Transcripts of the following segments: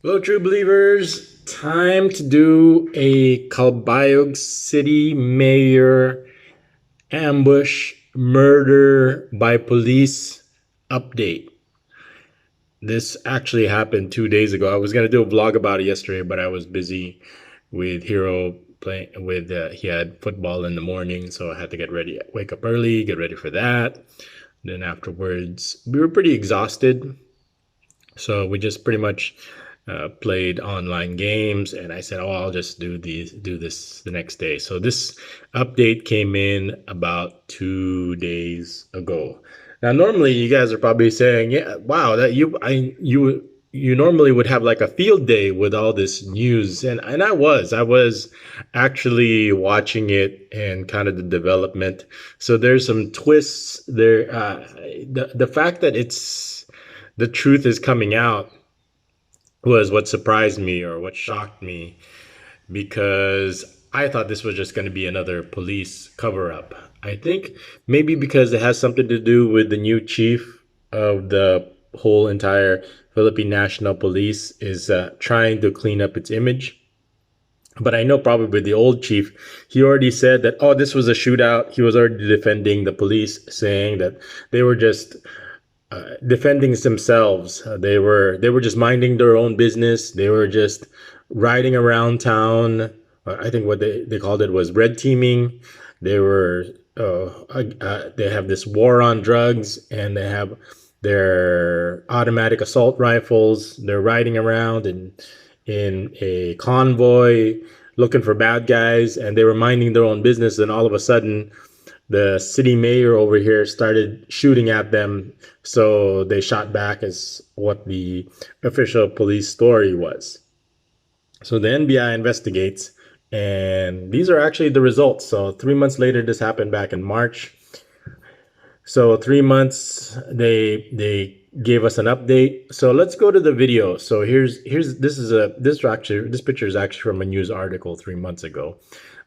Hello, true believers. Time to do a Calbayog City Mayor ambush murder by police update. This actually happened 2 days ago. I was gonna do a vlog about it yesterday, but I was busy with Hero playing with. He had football in the morning, so I had to get ready, wake up early, get ready for that. Then afterwards, we were pretty exhausted, so we just pretty much played online games, and I said, "Oh, I'll just do this the next day." So this update came in about 2 days ago. Now, normally you guys are probably saying, "Yeah, wow, that you normally would have like a field day with all this news," and I was actually watching it and kind of the development. So there's some twists there. The fact that the truth is coming out was what surprised me or what shocked me, because I thought this was just going to be another police cover up. I think maybe because it has something to do with the new chief of the whole entire Philippine National Police is trying to clean up its image. But I know probably with the old chief, he already said that, oh, this was a shootout. He was already defending the police, saying that they were just defending themselves. They were just minding their own business. They were just riding around town. I think what they called it was red teaming. They were they have this war on drugs, and they have their automatic assault rifles. They're riding around in a convoy looking for bad guys, and they were minding their own business. And all of a sudden, the city mayor over here started shooting at them. So they shot back, as what the official police story was. So the NBI investigates, and these are actually the results. So 3 months later, this happened back in March. So 3 months, they gave us an update. So let's go to the video. So here's this picture is actually from a news article 3 months ago.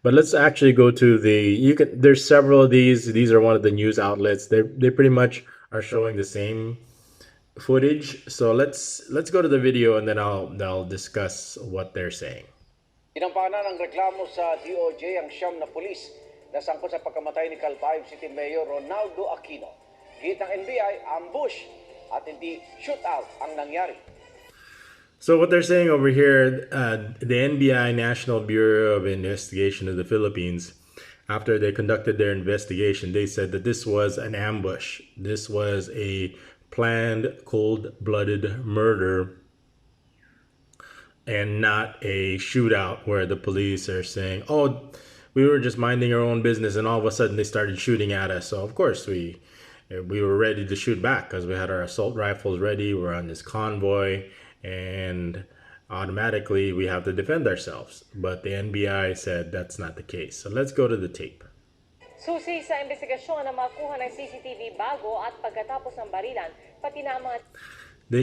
But let's actually go to there's several of these. These are one of the news outlets. They pretty much are showing the same footage. So let's go to the video, and then I'll discuss what they're saying. Inampanan ng reklamo sa DOJ ang siyam na pulis na sangkot sa pagkamatay ni Calbayog City Mayor Ronaldo Aquino. Gitang NBI, ambush at hindi shootout ang nangyari. So what they're saying over here, the NBI, National Bureau of Investigation of the Philippines, after they conducted their investigation, they said that this was an ambush. This was a planned, cold-blooded murder, and not a shootout where the police are saying, "Oh, we were just minding our own business, and all of a sudden they started shooting at us." So of course we were ready to shoot back because we had our assault rifles ready. We're on this convoy, and automatically we have to defend ourselves. But the NBI said that's not the case. So let's go to the tape. Susi sa investigasyon na makuha ng CCTV bago at pagkatapos ng barilan, pati na mga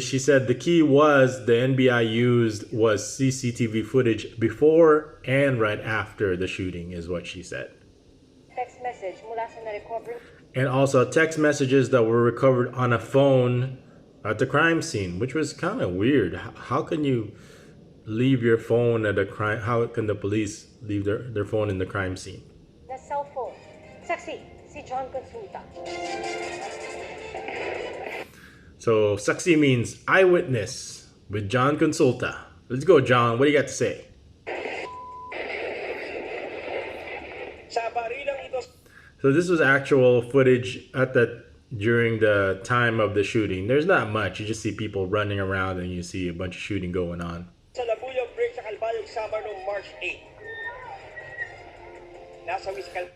She said the key was the NBI used was CCTV footage before and right after the shooting, is what she said. text message mula sa na-recover. And also text messages that were recovered on a phone at the crime scene, which was kind of weird. How can you leave your phone at a crime? How can the police leave their phone in the crime scene? Na cellphone. Saksi, si John Consulta. So saksi means eyewitness with John Consulta. Let's go, John. What do you got to say? So this was actual footage during the time of the shooting. There's not much. You just see people running around, and you see a bunch of shooting going on. Sa Labuyog break sa Calbayog summer noong March 8.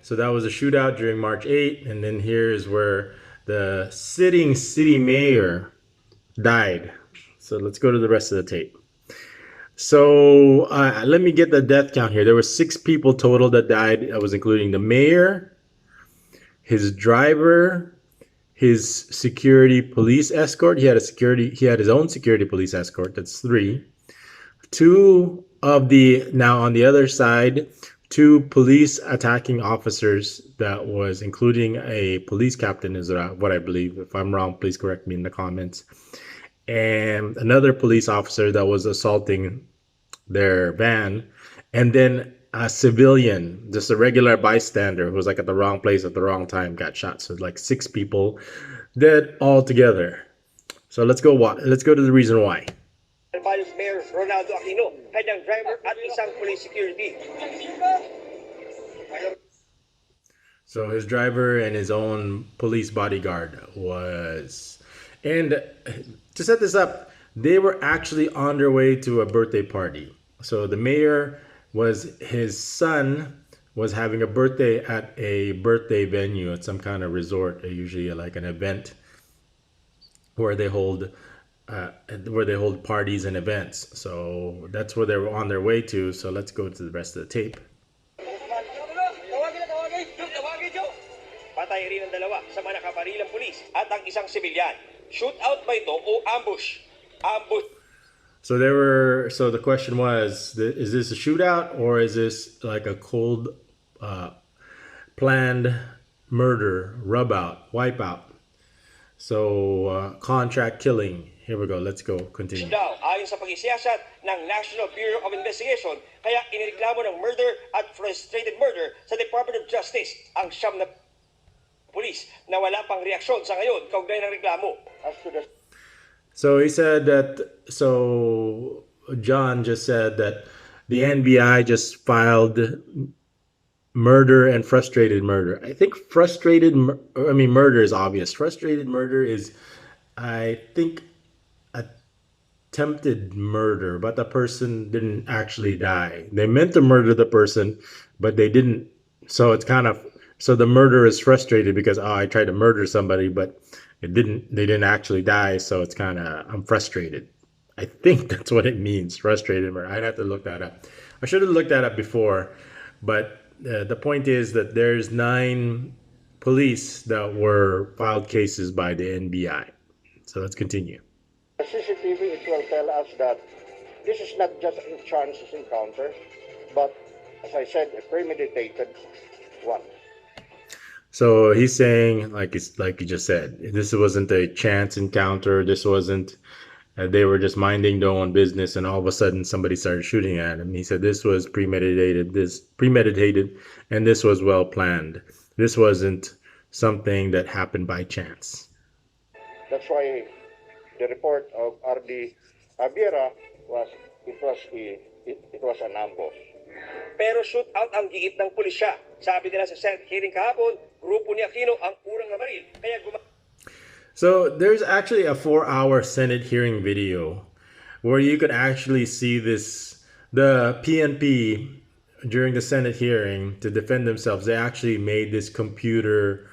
So that was a shootout during March 8th, and then here is where the sitting city mayor died. So let's go to the rest of the tape. So let me get the death count here. There were 6 people total that died. That was including the mayor, his driver, his security police escort. He had his own security police escort. That's 3. 2 of now on the other side, 2 police attacking officers. That was including a police captain, is what I believe. If I'm wrong, please correct me in the comments. and another police officer that was assaulting their van, and then a civilian, just a regular bystander who was like at the wrong place at the wrong time, got shot. So like 6 people dead all together. So let's go to the reason why. Calbayog Mayor Ronaldo Aquino, kanyang driver at isang police security. So his driver and his own police bodyguard was, and to set this up, they were actually on their way to a birthday party. So the mayor was, his son was having a birthday at a birthday venue at some kind of resort, usually like an event where they hold parties and events. So that's where they were on their way to. So let's go to the rest of the tape. Patay rin ang dalawa sa mga nakaparilang pulis at ang isang sibilyan. Shootout ba ito o ambush? Ambush. So the question was, is this a shootout or is this like a cold, planned murder, rub out, wipe out? So contract killing. Here we go. Let's go. Continue. Daw, ayon sa pag-isiyasat ng National Bureau of Investigation, kaya inireklamo ng murder at frustrated murder sa Department of Justice ang siyam na pulis na wala pang reaksyon sa ngayon kaugnay ng reklamo. So he said that, so John just said that the NBI just filed murder and frustrated murder. I think murder is obvious. Frustrated murder is, I think, attempted murder, but the person didn't actually die. They meant to murder the person, but they didn't. So it's kind of, so the murder is frustrated because, oh, I tried to murder somebody, but they didn't actually die. So it's kind of, I'm frustrated. I think that's what it means, frustrated murder. I'd have to look that up. I should have looked that up before, but the point is that there's 9 police that were filed cases by the NBI. So let's continue. The CCTV, it will tell us that this is not just a chance encounter, but, as I said, a premeditated one. So he's saying, like you just said, this wasn't a chance encounter. This wasn't, they were just minding their own business, and all of a sudden somebody started shooting at him. He said this was premeditated, and this was well planned. This wasn't something that happened by chance. That's why the report of R.D. Abiera was an ambush. Pero shootout ang giit ng pulisya. Sabi nila sa Senate hearing kahapon, grupo ni Aquino ang unang nabaril. Kaya So there's actually a 4-hour Senate hearing video where you could actually see this, the PNP during the Senate hearing to defend themselves. They actually made this computer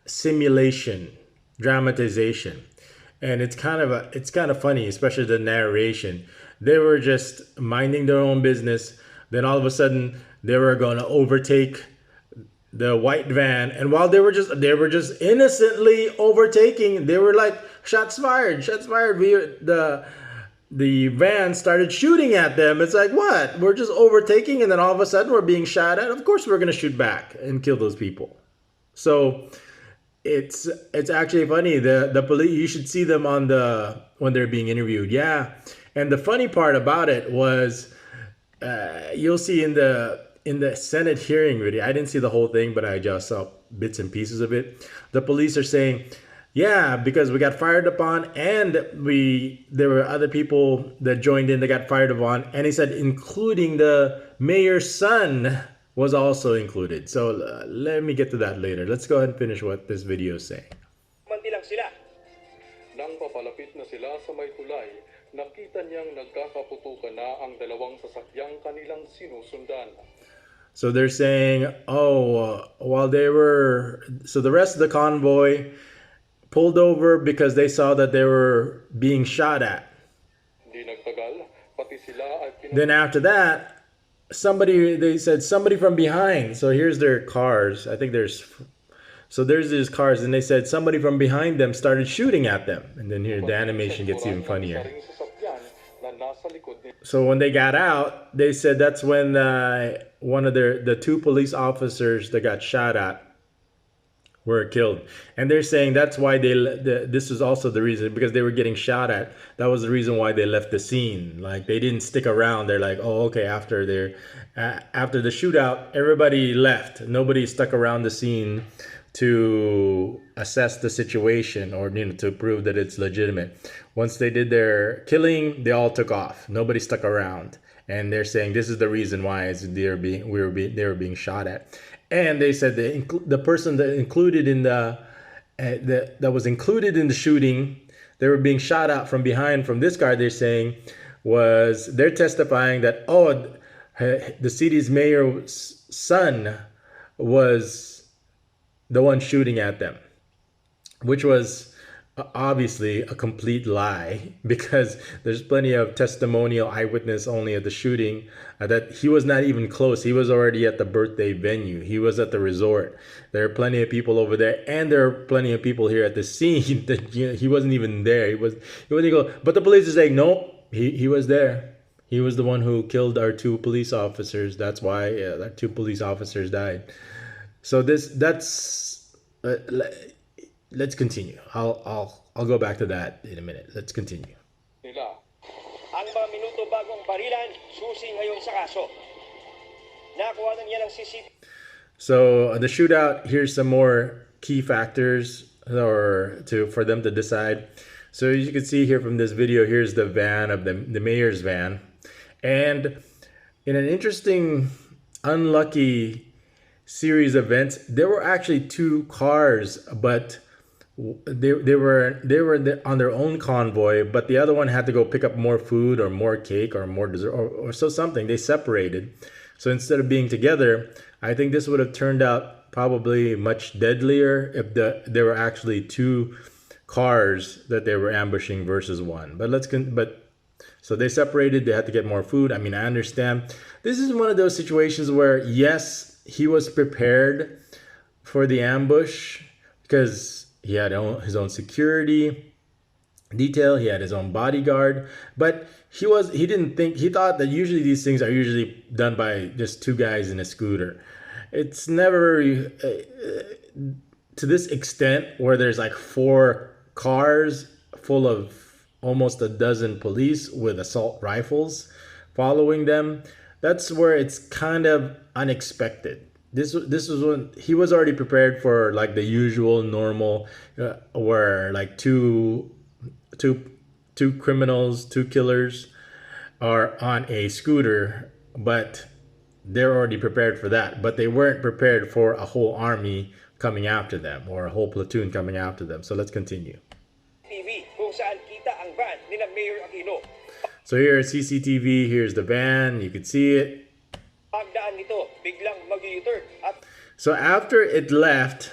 simulation, dramatization. And it's kind of funny, especially the narration. They were just minding their own business. Then all of a sudden they were going to overtake the white van, and while they were just innocently overtaking, they were like, shots fired. The van started shooting at them. It's like, what? We're just overtaking, and then all of a sudden we're being shot at. Of course we're going to shoot back and kill those people. So it's actually funny. The police, you should see them when they're being interviewed. Yeah. And the funny part about it was, you'll see in the Senate hearing video, I didn't see the whole thing, but I just saw bits and pieces of it. The police are saying, yeah, because we got fired upon, and there were other people that joined in that got fired upon, and he said including the mayor's son was also included. So let me get to that later. Let's go ahead and finish what this video is saying. mantilang sila. Nang papalapit na sila sa may tulay, nakita niyang nagkakaputukan na ang dalawang sasakyang kanilang sinusundan. So they're saying, while so the rest of the convoy pulled over because they saw that they were being shot at. Di nagtagal, pati sila ay Then after that, they said somebody from behind. So here's their cars. I think there's these cars, and they said somebody from behind them started shooting at them. And then here the animation gets even funnier. So when they got out, they said that's when one of the 2 police officers that got shot at were killed. And they're saying that's why this is also the reason, because they were getting shot at. That was the reason why they left the scene. Like, they didn't stick around. They're like, oh, okay, after the shootout, everybody left. Nobody stuck around the scene to assess the situation, or to prove that it's legitimate. Once they did their killing, they all took off. Nobody stuck around. And they're saying this is the reason why they were being shot at. And they said the person that included in that was included in the shooting, they were being shot at from behind from this car. They're saying they're testifying that the city's mayor's son was the one shooting at them, which was obviously a complete lie, because there's plenty of testimonial eyewitness only at the shooting that he was not even close. He was already at the birthday venue. He was at the resort. There are plenty of people over there, and there are plenty of people here at the scene that he wasn't even there. He wasn't go. But the police is saying no, he was there. He was the one who killed our 2 police officers. That's why our 2 police officers died. So let's continue. I'll go back to that in a minute. Let's continue. Nila. Ang mga minuto bago ang barilan, susi ngayon sa kaso. Nakuha na niya ng CCTV. So the shootout, here's some more key factors for them to decide. So as you can see here from this video, here's the van of the mayor's van. And in an interesting, unlucky series of events, there were actually 2 cars, but they were on their own convoy, but the other one had to go pick up more food or more cake or more dessert or something. They separated. So instead of being together, I think this would have turned out probably much deadlier if there were actually 2 cars that they were ambushing versus 1. So they separated. They had to get more food. I mean, I understand. This is one of those situations where, yes, he was prepared for the ambush because he had his own security detail. He had his own bodyguard, but he thought that usually these things are usually done by just 2 guys in a scooter. It's never to this extent where there's like 4 cars full of almost a dozen police with assault rifles following them. That's where it's kind of unexpected. This was when he was already prepared for like the usual normal, where like two criminals, 2 killers are on a scooter, but they're already prepared for that. But they weren't prepared for a whole army coming after them or a whole platoon coming after them. So let's continue. TV kung saan kita ang van ni Mayor Aquino. So here is CCTV. Here's the van. You can see it. Pagdaan nito, biglang mag-U-turn at So after it passed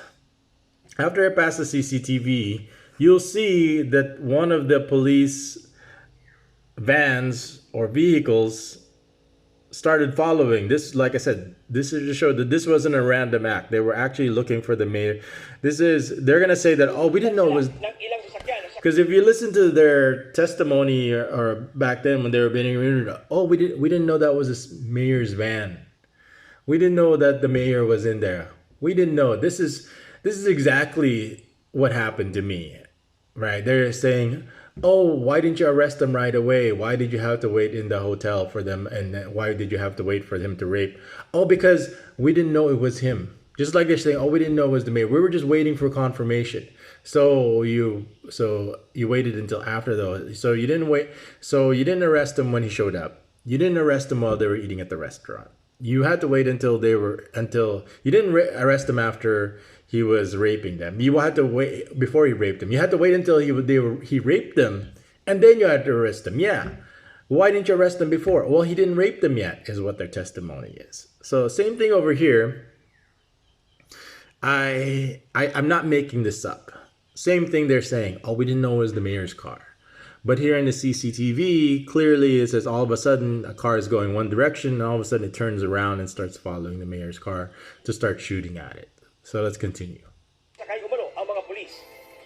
the CCTV, you'll see that one of the police vans or vehicles started following. This, like I said, this is to show that this wasn't a random act. They were actually looking for the mayor. They're going to say that, oh, we didn't know it was... ng ilang sasakyan sa Because if you listen to their testimony or back then when they were being interviewed, oh, we didn't know that was a mayor's van. We didn't know that the mayor was in there. We didn't know. This is exactly what happened to me, right? They're saying, oh, why didn't you arrest them right away? Why did you have to wait in the hotel for them? And why did you have to wait for him to rape? Oh, because we didn't know it was him. Just like they're saying, oh, we didn't know it was the mayor. We were just waiting for confirmation. So you waited until after though. So you didn't wait. So you didn't arrest him when he showed up. You didn't arrest him while they were eating at the restaurant. You had to wait until you didn't arrest him after he was raping them. You had to wait before he raped them. You had to wait until he raped them, and then you had to arrest them. Yeah. Why didn't you arrest them before? Well, he didn't rape them yet, is what their testimony is. So same thing over here. I'm not making this up. Same thing they're saying. Oh, we didn't know it was the mayor's car. But here in the CCTV, clearly it says all of a sudden a car is going one direction, and all of a sudden it turns around and starts following the mayor's car to start shooting at it. So let's continue. sakay umano ang mga pulis.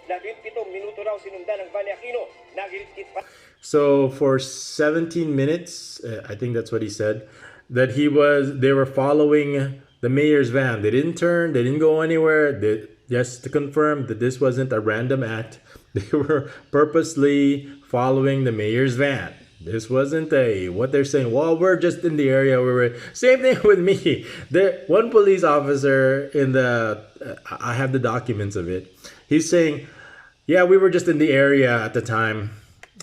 17 minuto raw sinundan ng van ni Aquino. Nagilit pa. So for 17 minutes, I think that's what he said, that they were following the mayor's van. They didn't turn, they didn't go anywhere. just to confirm that this wasn't a random act. They were purposely following the mayor's van. This wasn't a what they're saying. Well, we're just in the area where we're. Same thing with me. There, one police officer in the. I have the documents of it. He's saying, "Yeah, we were just in the area at the time,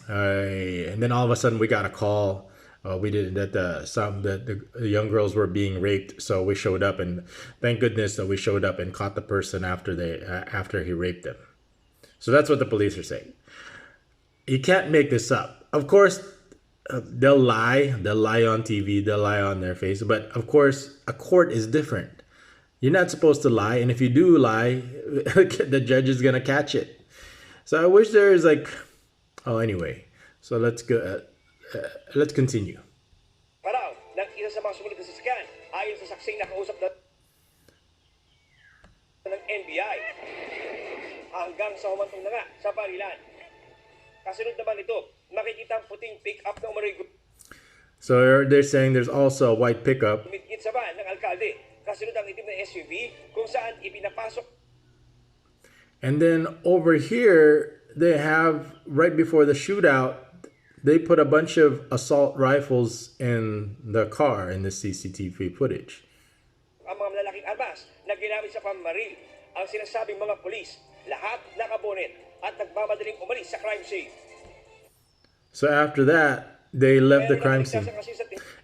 and then all of a sudden we got a call. We did that the young girls were being raped, so we showed up, and thank goodness that we showed up and caught the person after he raped them." So that's what the police are saying. You can't make this up. Of course, they'll lie. They'll lie on TV. They'll lie on their face. But of course, a court is different. You're not supposed to lie, and if you do lie, the judge is gonna catch it. So I wish there is like, oh, anyway. So let's go. Let's continue. Paraw ng isa sa mga sumunod na sasakyan ayon sa saksing nakausap ng NBI hanggang sa humantong na nga sa barilan. Kasunod naman ito, makikita ang puting pick-up na umaray So they're saying there's also a white pickup. gumit-git sa van ng alkalde. Kasunod ang itim na SUV kung saan ipinapasok. And then over here, they have, right before the shootout, they put a bunch of assault rifles in the car in the CCTV footage. Ang mga malalaking armas na ginamit sa pamamaril, ang sinasabing mga pulis, lahat nakabonet at nagmamadaling umalis sa crime scene. So after that, they left the crime scene.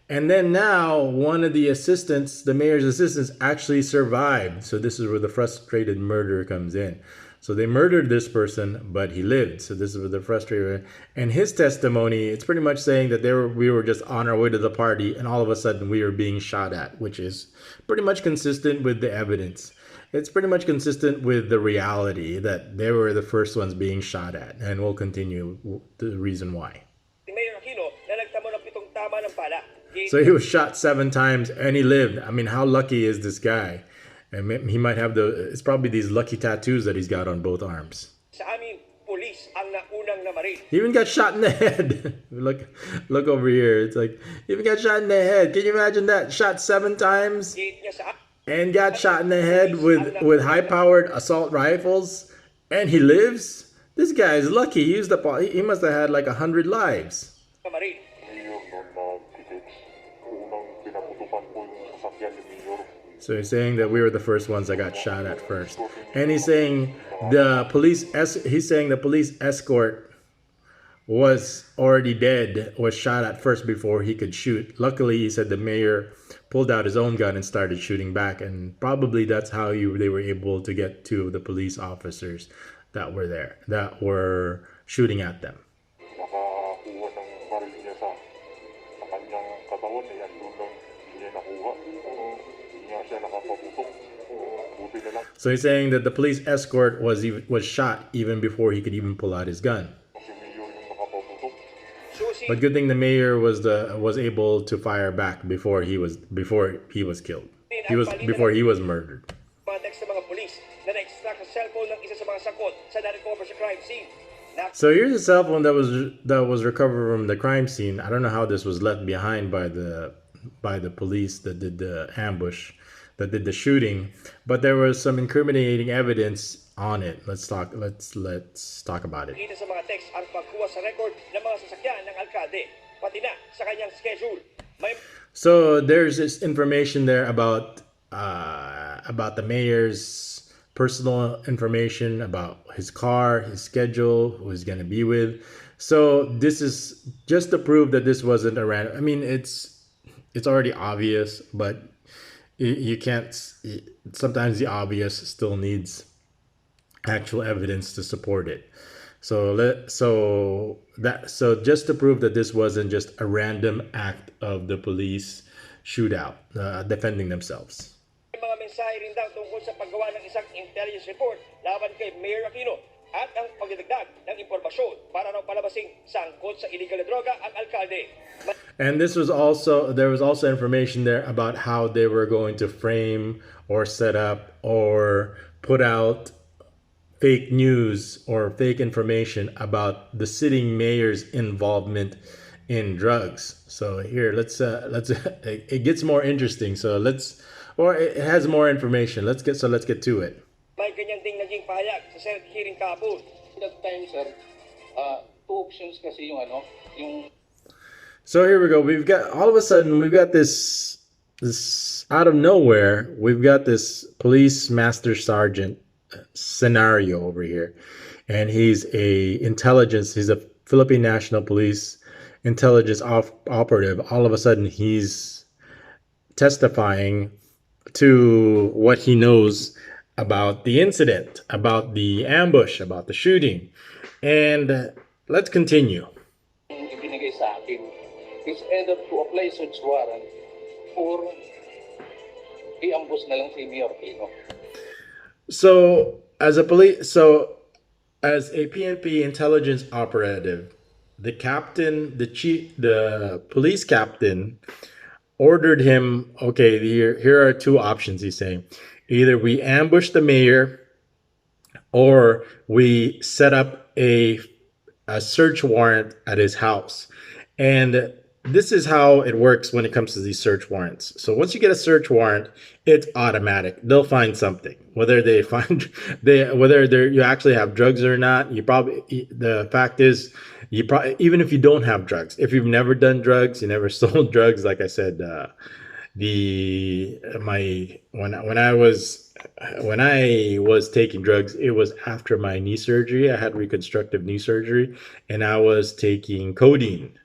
And then now, one of the assistants, the mayor's assistants, actually survived. So this is where the frustrated murder comes in. So they murdered this person, but he lived. So this is where the frustrated. And his testimony, it's pretty much saying that we were just on our way to the party, and all of a sudden we were being shot at, which is pretty much consistent with the evidence. It's pretty much consistent with the reality that they were the first ones being shot at, and we'll continue the reason why. Mayor Aquino na nagtamo ng 7 tama ng bala. So he was shot 7 times and he lived. I mean, how lucky is this guy? And he might have it's probably these lucky tattoos that he's got on both arms. Sa aming pulis ang naunang namaril. He even got shot in the head. Look over here. It's like, he even got shot in the head. Can you imagine that? Shot 7 times Gate niya sa and got shot in the head with high-powered assault rifles, and he lives? This guy is lucky. He must have had like 100 lives. namaril. So he's saying that we were the first ones that got shot at first. And he's saying the police escort was already dead, was shot at first before he could shoot. Luckily, he said the mayor pulled out his own gun and started shooting back, and probably that's how they were able to get to the police officers that were there, that were shooting at them. Nakakuha ng baril niya sa kanyang katawan, ayan, doon lang niya nakuha. Hindi nga siya nakapaputok. Buti na lang. So he's saying that the police escort was shot even before he could even pull out his gun. Si Mayor yung nakapaputok. Susi But good thing the mayor was able to fire back before he was killed. Before he was murdered. mga text ng mga pulis na na-extract sa cellphone ng isa sa mga sakot sa na-recover sa crime scene. So here's a cell phone that was recovered from the crime scene. I don't know how this was left behind by the police that did the ambush, that did the shooting, but there was some incriminating evidence on it. Let's talk about it. Kita sa mga text ang pagkuha sa record ng mga sasakyan ng alkalde, pati na sa kanyang schedule. So there's this information there about the mayor's personal information about his car, his schedule, who he's going to be with. So this is just to prove that this wasn't a random. I mean, it's already obvious, but you can't. Sometimes the obvious still needs actual evidence to support it. So just to prove that this wasn't just a random act of the police shootout, defending themselves. May mga mensahe rin daw tungkol sa paggawa ng isang intelligence report laban kay Mayor Aquino at ang pagdadagdag ng impormasyon para raw palabasing sangkot sa illegal na droga ang alkalde. And there was also information there about how they were going to frame or set up or put out fake news or fake information about the sitting mayor's involvement in drugs. So here, let's it gets more interesting. So it has more information. Let's get to it. May ganyan ding naging pahayag sa Senate hearing kahapon. That time, sir, two options kasi yung So here we go. We've got all of a sudden we've got this out of nowhere. We've got this police master sergeant scenario over here, and he's a intelligence. He's a Philippine National Police intelligence operative. All of a sudden he's testifying to what he knows about the incident, about the ambush, about the shooting. And let's continue. ibinigay sa akin is either to apply search warrant or i-ambush na lang si Mayor Aquino. So as a PNP intelligence operative, the police captain ordered him, okay, here are two options, he's saying. Either we ambush the mayor or we set up a search warrant at his house. And this is how it works when it comes to these search warrants. So once you get a search warrant, it's automatic. They'll find something. Whether you actually have drugs or not, the fact is, even if you don't have drugs, if you've never done drugs, you never sold drugs, like I said, when I was taking drugs, it was after my knee surgery. I had reconstructive knee surgery, and I was taking codeine.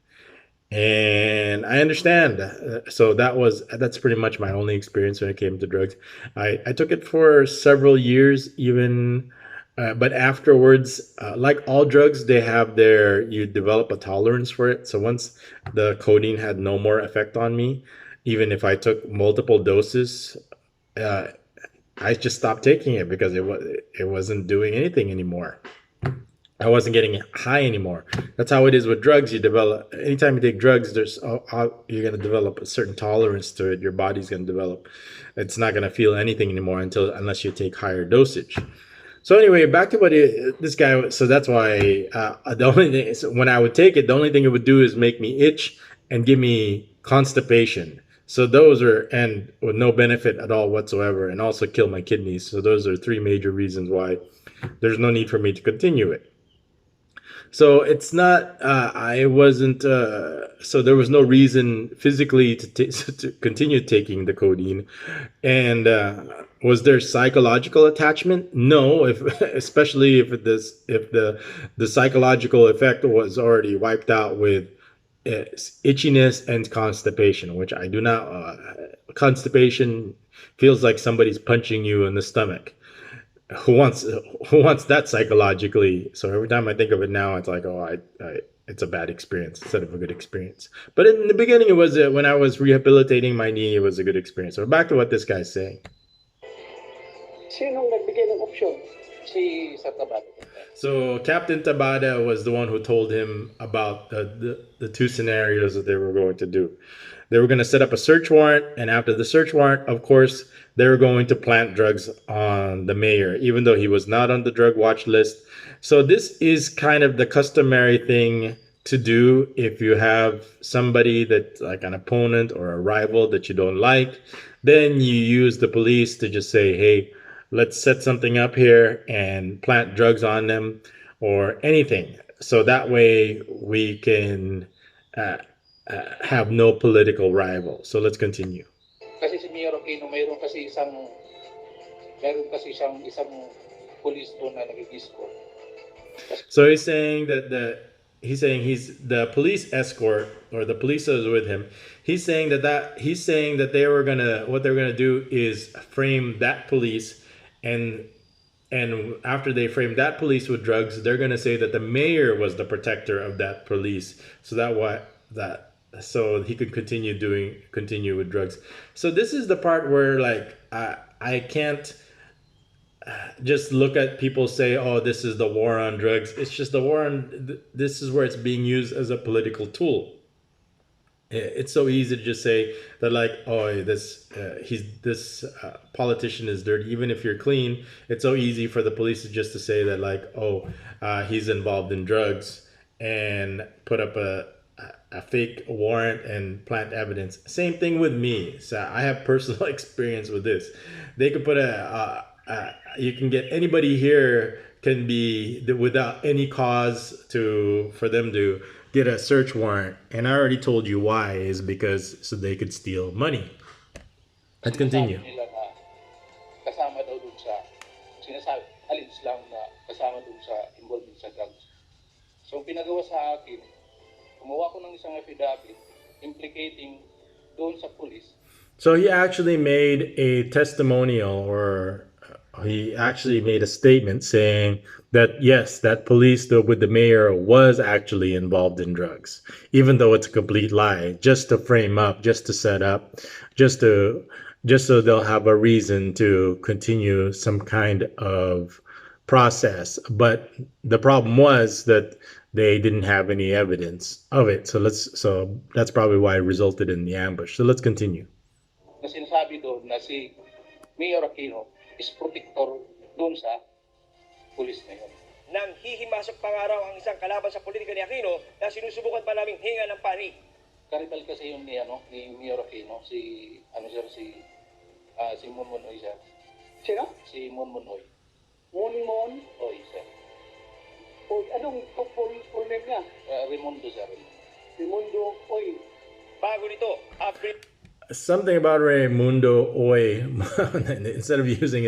And I understand. So that's pretty much my only experience when it came to drugs. I took it for several years, even, but afterwards, like all drugs, you develop a tolerance for it. So once the codeine had no more effect on me, even if I took multiple doses, I just stopped taking it because it wasn't doing anything anymore. I wasn't getting high anymore. That's how it is with drugs. Anytime you take drugs, you're going to develop a certain tolerance to it. Your body's going to develop. It's not going to feel anything anymore unless you take higher dosage. So anyway, back to what this guy. So that's why the only thing is, when I would take it, the only thing it would do is make me itch and give me constipation. So and with no benefit at all whatsoever, and also kill my kidneys. So those are three major reasons why there's no need for me to continue it. So it's not, I wasn't, so there was no reason physically to continue taking the codeine. And was there psychological attachment? No, especially if the psychological effect was already wiped out with itchiness and constipation, which I do not, constipation feels like somebody's punching you in the stomach. Who wants that psychologically? So every time I think of it now, it's like, it's a bad experience instead of a good experience. But in the beginning, it was when I was rehabilitating my knee, it was a good experience. So back to what this guy's saying. Sinong nagbigay ng option? Si sa Tabata. So Captain Tabata was the one who told him about the two scenarios that they were going to do. They were going to set up a search warrant, and after the search warrant, of course, they were going to plant drugs on the mayor, even though he was not on the drug watch list. So this is kind of the customary thing to do if you have somebody that's like an opponent or a rival that you don't like. Then you use the police to just say, hey, let's set something up here and plant drugs on them or anything. So that way we can have no political rival. So let's continue. Kasi si Mayor Aquino, mayroon kasi siyang isang police doon na nag-escort. So he's saying he's the police escort, or the police that was with him. He's saying that what they were gonna do is frame that police, and after they frame that police with drugs, they're gonna say that the mayor was the protector of that police, so he could continue with drugs. So this is the part where, like, I can't just look at people say, oh, this is the war on drugs. It's just the war on, this is where it's being used as a political tool. It's so easy to just say that, like, oh, this politician is dirty. Even if you're clean, it's so easy for the police to say that, like, oh, he's involved in drugs, and put up a fake warrant and plant evidence. Same thing with me. So I have personal experience with this. They could put you can get anybody here can be without any cause for them to get a search warrant. And I already told you why is because so they could steal money. Let's continue. Sinasabi nila na kasama daw dun sa, sinasabi, alins lang na kasama dun sa involvement sa drugs. So, pinagawa sa akin, gumawa ko ng isang affidavit implicating doon sa police. So he actually made a testimonial, or he actually made a statement saying that yes, that police with the mayor was actually involved in drugs, even though it's a complete lie, just to frame up, just to set up, just so they'll have a reason to continue some kind of process. But the problem was that they didn't have any evidence of it. So that's probably why it resulted in the ambush. So let's continue. Na sinasabi doon na si Mayor Aquino is protector doon sa pulis na yun. Nang hihimasok pa nga raw ang isang kalaban sa politika ni Aquino na sinusubukan pa naming hinga ng panig. Karibal kasi yun ni Mayor Aquino, si Monmon Oy, sir. Sino? Si Monmon Oy. Monmon? Oy, sir. O anong full name niya? Raimundo, sir. Raimundo Oy. Bago nito, Something about Raimundo Oy. Instead of using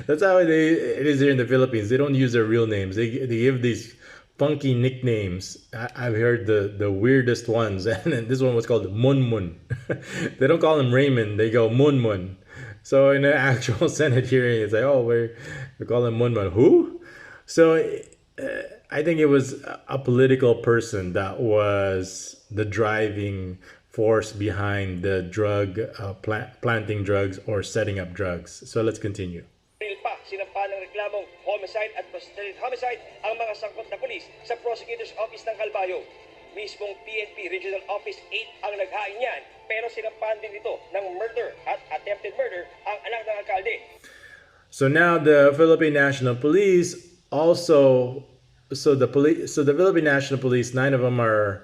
that's how it is here in the Philippines. They don't use their real names. They give these funky nicknames. I've heard the weirdest ones, and this one was called Munmun. They don't call him Raymond. They go Munmun. So in an actual Senate hearing, it's like, oh, we call him Munmun. Who? So I think it was a political person that was the driving force behind the drug planting drugs or setting up drugs. So let's continue. pa sinampa ng reklamong homicide at prostituted homicide ang mga sangkot na pulis sa Prosecutor's Office ng Calbayog. Mismong PNP Regional Office 8 ang naghain niyan, pero sinampahan din ito ng murder at attempted murder ang anak ng alkalde. So now the Philippine National Police also, the Philippine National Police, 9 of them are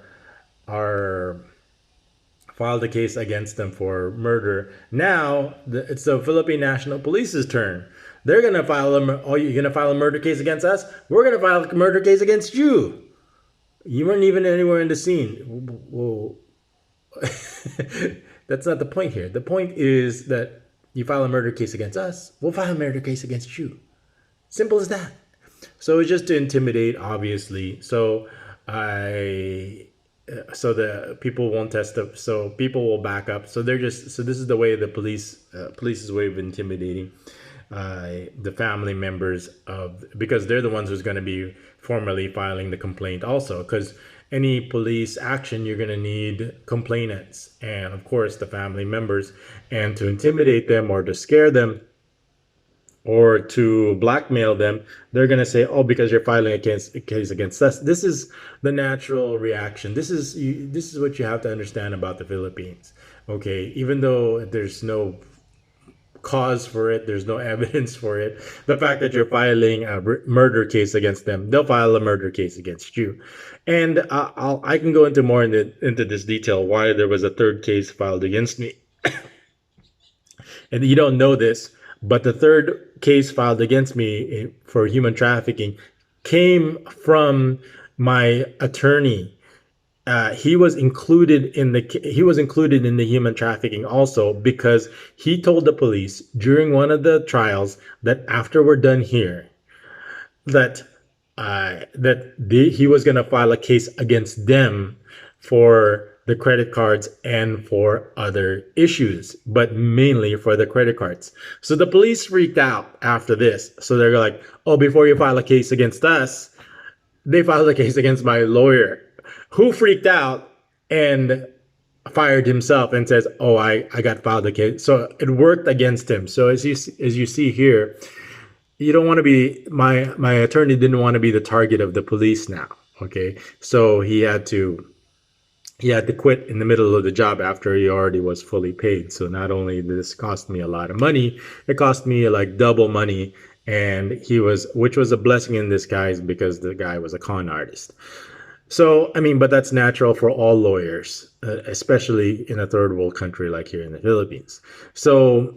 filed a case against them for murder. Now it's the Philippine National Police's turn. They're gonna file you're gonna file a murder case against us. We're gonna file a murder case against you. You weren't even anywhere in the scene. Whoa. That's not the point here. The point is that you file a murder case against us, we'll file a murder case against you. Simple as that. So it's just to intimidate, obviously. So the people won't test up. So people will back up. So this is the way the police's way of intimidating the family members because they're the ones who's going to be formally filing the complaint also, because any police action you're going to need complainants and of course the family members, and to intimidate them or to scare them or to blackmail them, they're going to say, oh, because you're filing a case against us. This is the natural reaction. This is what you have to understand about the Philippines. Okay, even though there's no cause for it, there's no evidence for it, the fact that you're filing a murder case against them, they'll file a murder case against you. And I can go into more into this detail why there was a third case filed against me. And you don't know this, but the third case filed against me for human trafficking came from my attorney. He was included in the human trafficking also, because he told the police during one of the trials that after we're done here, that he was going to file a case against them for the credit cards and for other issues, but mainly for the credit cards. So the police freaked out after this. So they're like, oh, before you file a case against us, they filed a case against my lawyer, who freaked out and fired himself and says, oh, I got filed a case. So it worked against him. So as you see here, you don't want to be, my attorney didn't want to be the target of the police now. Okay. So he had to quit in the middle of the job after he already was fully paid. So not only did this cost me a lot of money, it cost me like double money. And which was a blessing in disguise, because the guy was a con artist. So, I mean, but that's natural for all lawyers, especially in a third world country like here in the Philippines. So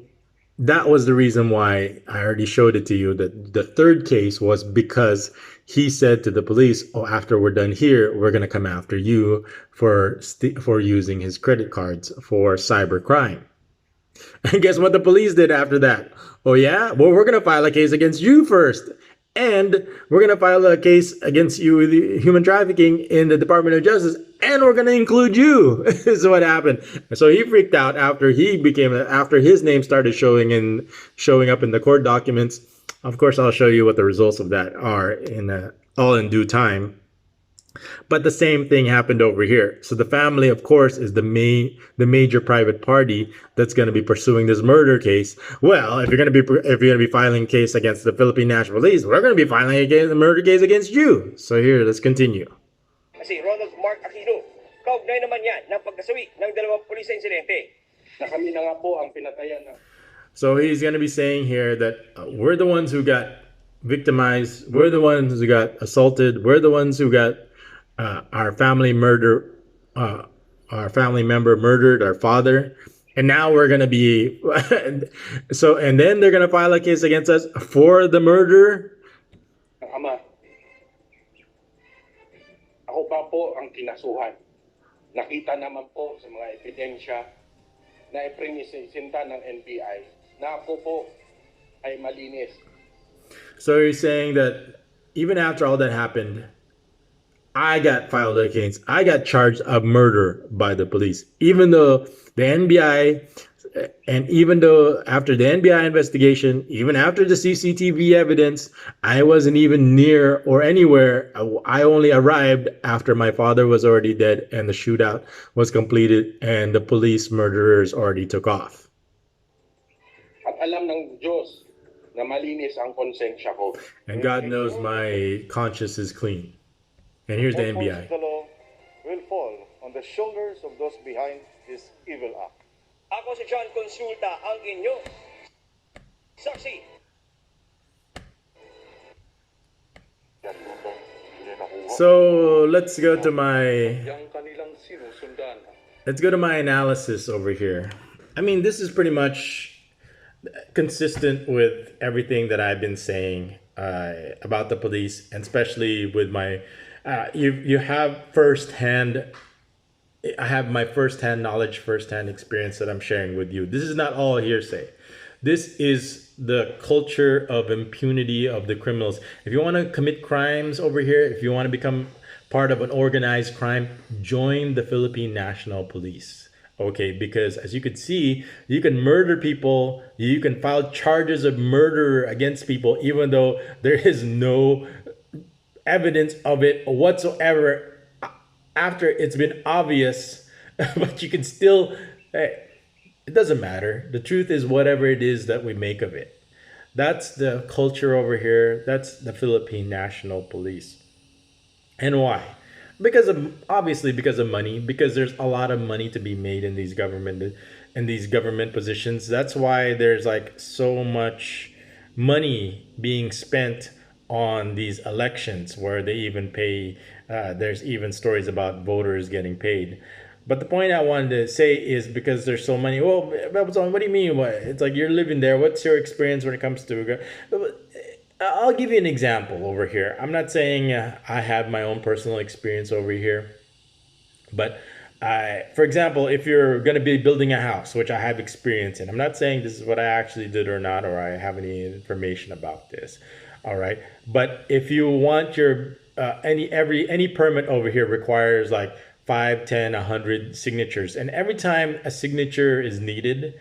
that was the reason why I already showed it to you. That the third case was because he said to the police, "Oh, after we're done here, we're gonna come after you for using his credit cards for cybercrime." And guess what the police did after that? Oh yeah, well we're gonna file a case against you first, and we're gonna file a case against you with human trafficking in the Department of Justice, and we're gonna include you. Is what happened. So he freaked out after his name started showing up in the court documents. Of course, I'll show you what the results of that are all in due time. But the same thing happened over here. So the family, of course, is the major private party that's going to be pursuing this murder case. Well, if you're going to be filing a case against the Philippine National Police, we're going to be filing a murder case against you. So here, let's continue. Si Ronald Mark Aquino, kaugnay naman yan ng pagkasawi ng dalawang pulis sa insidente. Na kami na nga po ang pinatayan ng So he's going to be saying here that we're the ones who got victimized, we're the ones who got assaulted, we're the ones who got our family member murdered, our father, and now we're gonna be and then they're gonna file a case against us for the murder. ama. Ako pa po ang kinasuhan. Nakita naman po sa mga ebidensya na iprinisinta ng NBI na ako po ay malinis. So he's saying that even after all that happened, I got filed against. I got charged of murder by the police, even though the NBI, and even though after the NBI investigation, even after the CCTV evidence, I wasn't even near or anywhere. I only arrived after my father was already dead and the shootout was completed and the police murderers already took off. At alam ng Diyos na malinis ang konsensya ko. And God knows my conscience is clean. And here's the NBI. The law will fall on the shoulders of those behind this evil act. Ako si John Consulta, ang inyo. Saksi. Yan doon lang hindi nakuha. So let's go to my Yang kanilang sinusundan. let's go to my analysis over here. I mean, this is pretty much consistent with everything that I've been saying about the police, and especially with my you have firsthand. I have my firsthand knowledge, firsthand experience that I'm sharing with you. This is not all hearsay. This is the culture of impunity of the criminals. If you want to commit crimes over here, if you want to become part of an organized crime, join the Philippine National Police. Okay, because as you can see, you can murder people, you can file charges of murder against people, even though there is no evidence of it whatsoever after it's been obvious. But you can still, hey, it doesn't matter. The truth is whatever it is that we make of it. That's the culture over here. That's the Philippine National Police. And why? Because of money, because there's a lot of money to be made in these government positions. That's why there's like so much money being spent on these elections, where they even pay. There's even stories about voters getting paid. But the point I wanted to say is, because there's so many. Well, what do you mean? What? It's like you're living there. What's your experience when it comes to? I'll give you an example over here. I'm not saying I have my own personal experience over here, but for example, if you're going to be building a house, which I have experience in, I'm not saying this is what I actually did or not, or I have any information about this. All right, but if you want your any permit over here requires like 5, 10, 100 signatures, and every time a signature is needed,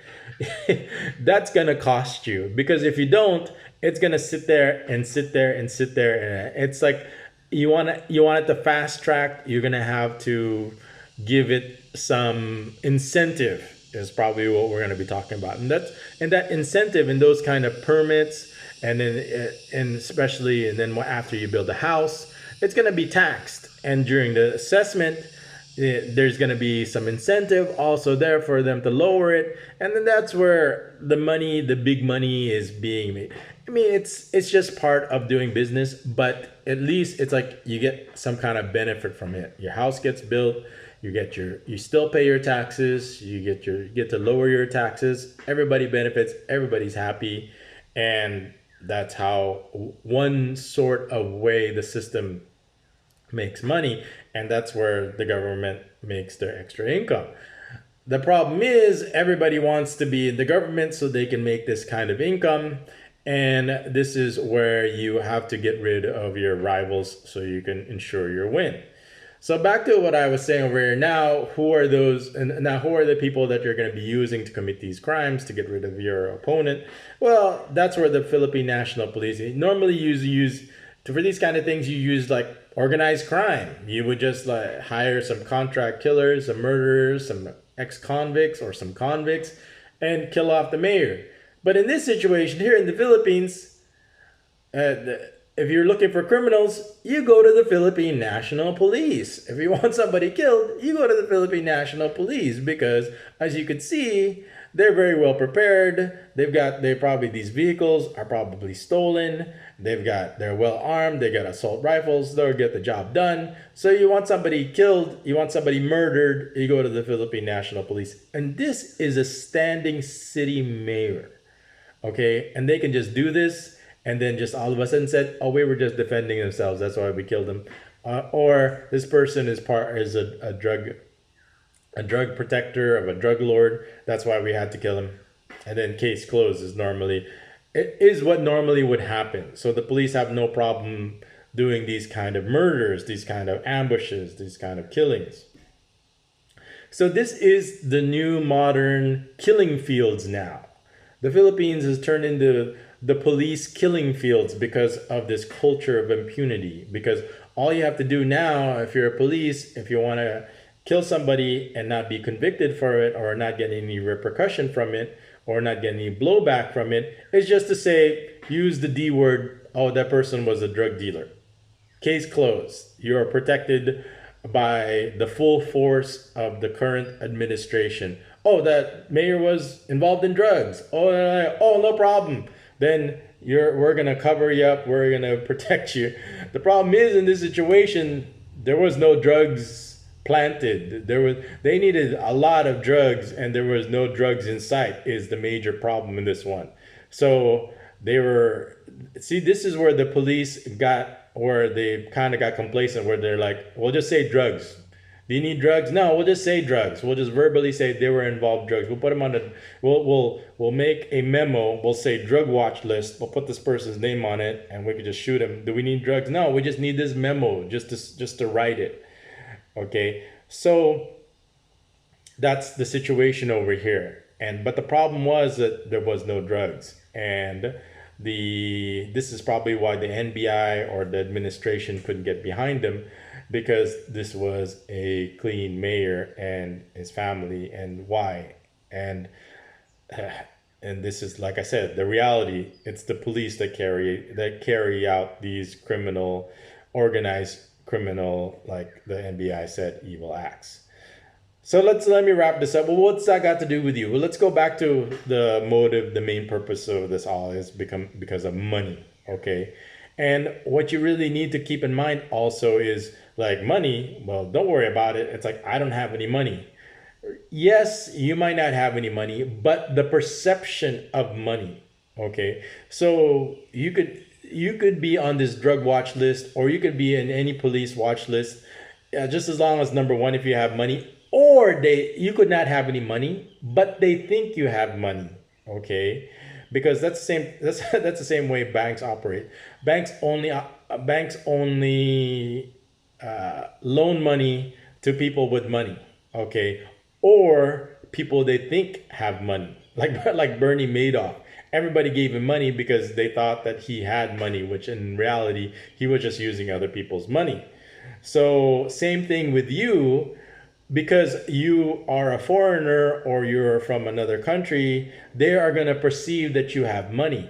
that's gonna cost you, because if you don't, it's gonna sit there and sit there and sit there, and it's like you want it to fast track. You're gonna have to give it some incentive, is probably what we're gonna be talking about, and that incentive in those kind of permits. And then, and especially, and then after you build a house, it's going to be taxed. And during the assessment, there's going to be some incentive also there for them to lower it. And then that's where the big money is being made. I mean, it's just part of doing business, but at least it's like you get some kind of benefit from it. Your house gets built, You still pay your taxes, you get to lower your taxes, everybody benefits, everybody's happy, and that's how one sort of way the system makes money, and that's where the government makes their extra income. The problem is everybody wants to be in the government so they can make this kind of income. And this is where you have to get rid of your rivals so you can ensure your win. So back to what I was saying over here. Now, who are those? And now, who are the people that you're going to be using to commit these crimes to get rid of your opponent? Well, that's where the Philippine National Police normally use for these kind of things. You use like organized crime. You would just like hire some contract killers, some murderers, some ex-convicts or some convicts, and kill off the mayor. But in this situation here in the Philippines, if you're looking for criminals, you go to the Philippine National Police. If you want somebody killed, you go to the Philippine National Police because, as you can see, they're very well prepared. These vehicles are probably stolen. They're well armed. They got assault rifles. They'll get the job done. So you want somebody killed, you want somebody murdered, you go to the Philippine National Police. And this is a standing city mayor. Okay, and they can just do this, and then just all of a sudden said, "Oh, we were just defending themselves. That's why we killed them," or this person is a drug protector of a drug lord. That's why we had to kill him, and then case closed it is what normally would happen. So the police have no problem doing these kind of murders, these kind of ambushes, these kind of killings. So this is the new modern killing fields now. The Philippines has turned into the police killing fields because of this culture of impunity. Because all you have to do now, if you're a police, if you want to kill somebody and not be convicted for it or not get any repercussion from it or not get any blowback from it, is just to say, use the D word, "Oh, that person was a drug dealer." Case closed. You are protected by the full force of the current administration. "Oh, that mayor was involved in drugs. Oh, no problem. Then we're gonna cover you up. We're gonna protect you." The problem is, in this situation, there was no drugs planted. They needed a lot of drugs, and there was no drugs in sight. Is the major problem in this one. So this is where the police they kind of got complacent, where they're like, "We'll just say drugs. Do you need drugs? No, we'll just say drugs. We'll just verbally say they were involved drugs. We'll put them on we'll make a memo. We'll say drug watch list. We'll put this person's name on it, and we could just shoot him. Do we need drugs? No, we just need this memo just to write it." Okay, so that's the situation over here. But the problem was that there was no drugs, and this is probably why the NBI or the administration couldn't get behind them, because this was a clean mayor and his family. And why? And this is, like I said, the reality. It's the police that carry out these organized criminal, like the NBI said, evil acts. So let me wrap this up. Well, what's that got to do with you? Well, let's go back to the motive. The main purpose of this all is because of money. Okay. And what you really need to keep in mind also is, like, money, well, don't worry about it. It's like, I don't have any money. Yes, you might not have any money, but the perception of money, okay? So you could be on this drug watch list, or you could be in any police watch list, just as long as, number one, if you have money, or you could not have any money, but they think you have money, okay? Because that's the same way banks operate. Banks only loan money to people with money, okay, or people they think have money, like Bernie Madoff. Everybody gave him money because they thought that he had money, which in reality he was just using other people's money. So same thing with you. Because you are a foreigner or you're from another country, they are going to perceive that you have money.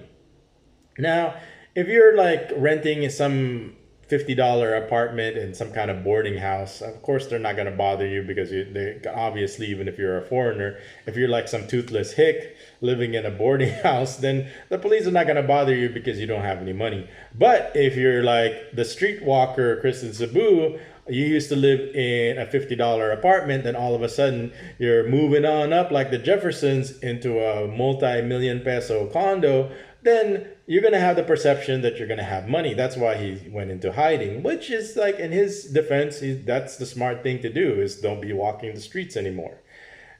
Now, if you're like renting some $50 apartment in some kind of boarding house, of course they're not going to bother you, because they obviously, even if you're a foreigner, if you're like some toothless hick living in a boarding house, then the police are not going to bother you because you don't have any money. But if you're like the streetwalker Kristen Cebu, you used to live in a $50 apartment, then all of a sudden you're moving on up like the Jeffersons into a multi-million peso condo, then you're going to have the perception that you're going to have money. That's why he went into hiding, which is like, in his defense, that's the smart thing to do, is don't be walking the streets anymore,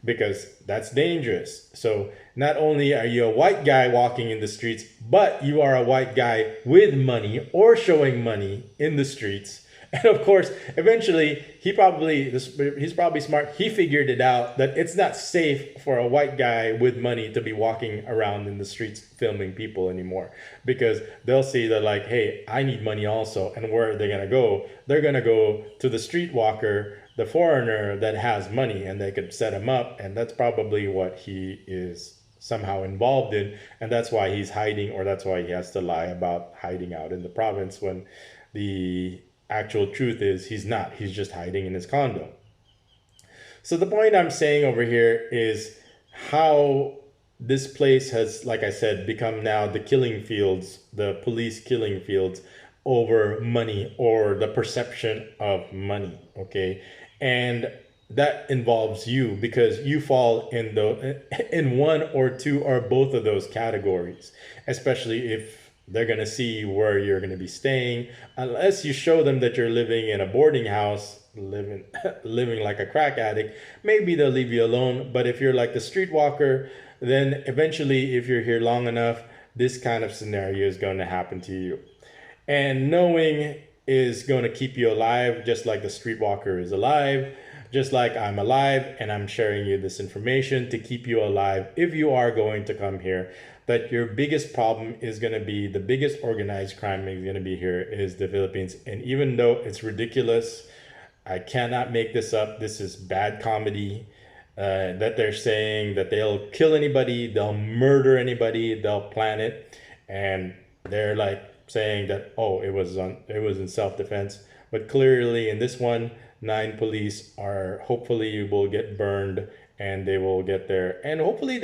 because that's dangerous. So not only are you a white guy walking in the streets, but you are a white guy with money or showing money in the streets. And of course, eventually, he's probably smart. He figured it out that it's not safe for a white guy with money to be walking around in the streets filming people anymore, because they'll see that, like, hey, I need money also. And where are they gonna go? They're gonna go to the streetwalker, the foreigner that has money, and they could set him up. And that's probably what he is somehow involved in, and that's why he's hiding, or that's why he has to lie about hiding out in the province, when the actual truth is he's not. He's just hiding in his condo. So the point I'm saying over here is how this place has, like I said, become now the killing fields, the police killing fields over money, or the perception of money. Okay. And that involves you, because you fall in one or two or both of those categories, especially if they're going to see where you're going to be staying. Unless you show them that you're living in a boarding house, living like a crack addict, maybe they'll leave you alone. But if you're like the streetwalker, then eventually, if you're here long enough, this kind of scenario is going to happen to you. And knowing is going to keep you alive, just like the streetwalker is alive, just like I'm alive, and I'm sharing you this information to keep you alive if you are going to come here. That your biggest problem is going to be, the biggest organized crime is going to be here is the Philippines. And even though it's ridiculous, I cannot make this up. This is bad comedy. That they're saying that they'll kill anybody, they'll murder anybody, they'll plan it, and they're like saying that, oh, it was in self-defense. But clearly in this one, 9 police are, hopefully will get burned, and they will get there, and hopefully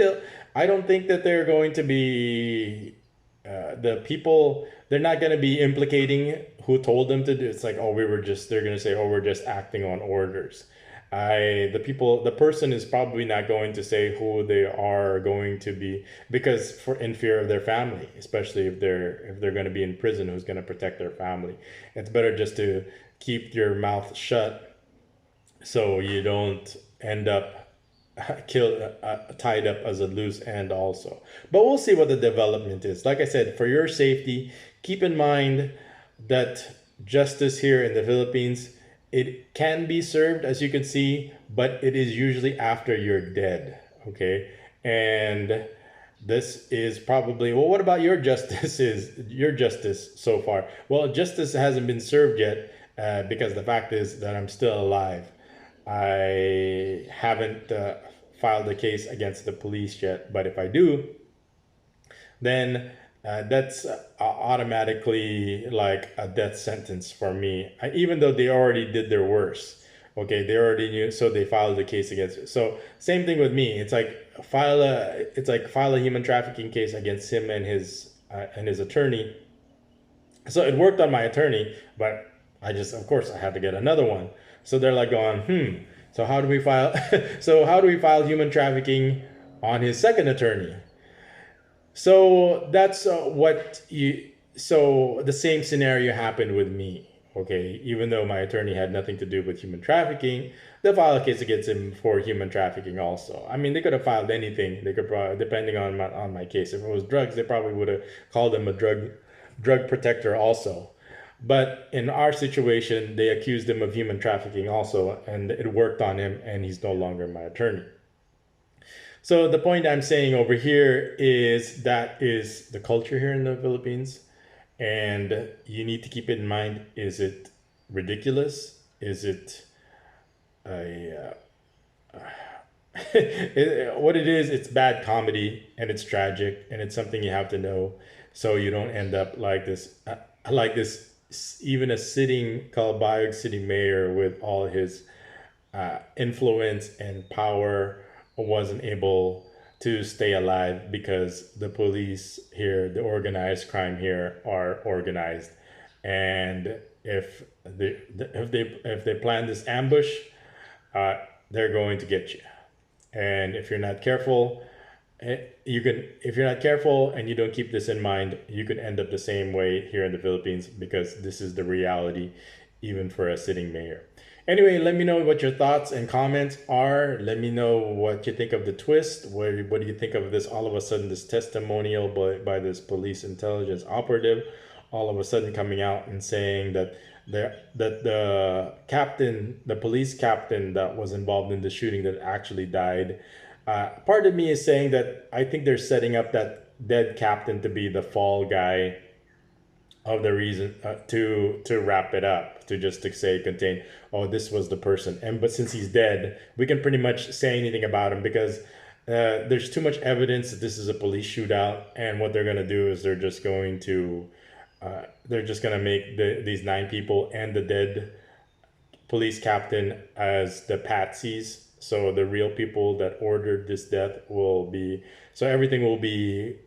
I don't think that they're going to be the people, they're not going to be implicating who told them to do. It's like, oh, they're going to say, oh, we're just acting on orders. The person is probably not going to say who they are going to be, because in fear of their family, especially if they're going to be in prison, who's going to protect their family. It's better just to keep your mouth shut, so you don't end up tied up as a loose end also. But we'll see what the development is. Like I said, for your safety, keep in mind that justice here in the Philippines, it can be served, as you can see, but it is usually after you're dead. Okay. And this is probably, well, what about your justice so far? Well, justice hasn't been served yet, because the fact is that I'm still alive. I haven't filed a case against the police yet, but if I do, then that's automatically like a death sentence for me, even though they already did their worst. Okay, they already knew, so they filed a case against it. So same thing with me. It's like file a human trafficking case against him and his attorney. So it worked on my attorney, but of course I had to get another one. So they're like going, so how do we file? So how do we file human trafficking on his second attorney? So that's so the same scenario happened with me. Okay, even though my attorney had nothing to do with human trafficking, they filed a case against him for human trafficking also. I mean, they could have filed anything. They could probably, depending on my case. If it was drugs, they probably would have called him a drug protector also. But in our situation, they accused him of human trafficking also, and it worked on him, and he's no longer my attorney. So the point I'm saying over here is that is the culture here in the Philippines, and you need to keep it in mind. Is it ridiculous? Is it what it is? It's bad comedy, and it's tragic, and it's something you have to know, so you don't end up like this. Even a sitting Calbayog city mayor with all his influence and power wasn't able to stay alive, because the police here, the organized crime here, are organized, and if they plan this ambush, they're going to get you. And if you're not careful, if you're not careful and you don't keep this in mind, you could end up the same way here in the Philippines, because this is the reality even for a sitting mayor. Anyway, let me know what your thoughts and comments are. Let me know what you think of the twist. What do you think of this, all of a sudden, this testimonial by this police intelligence operative, all of a sudden coming out and saying that the captain, the police captain that was involved in the shooting that actually died, part of me is saying that I think they're setting up that dead captain to be the fall guy of the reason, to wrap it up, to say contain, oh, this was the person. And but since he's dead, we can pretty much say anything about him, because there's too much evidence that this is a police shootout. And what they're going to do is they're just going to make these 9 people and the dead police captain as the patsies. So the real people that ordered this death will be, so everything will be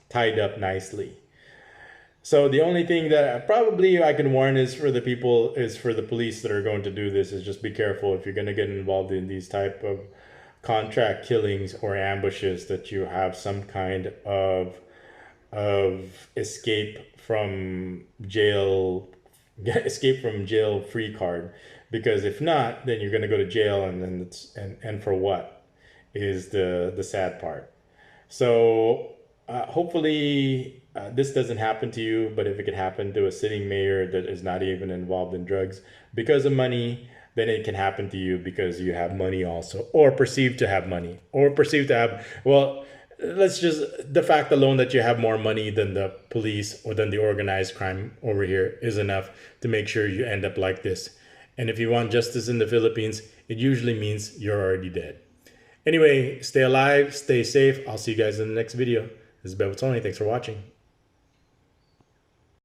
tied up nicely. So the only thing that probably I can warn is for the police that are going to do this, is just be careful if you're going to get involved in these type of contract killings or ambushes, that you have some kind of escape from jail free card, because if not, then you're going to go to jail, and then and for what is the sad part. So hopefully this doesn't happen to you, but if it could happen to a sitting mayor that is not even involved in drugs because of money, then it can happen to you because you have money also, or perceived to have money, or perceived to have, well, let's just, the fact alone that you have more money than the police or than the organized crime over here is enough to make sure you end up like this. And if you want justice in the Philippines, it usually means you're already dead. Anyway, stay alive, stay safe. I'll see you guys in the next video. This is Tony. Thanks for watching.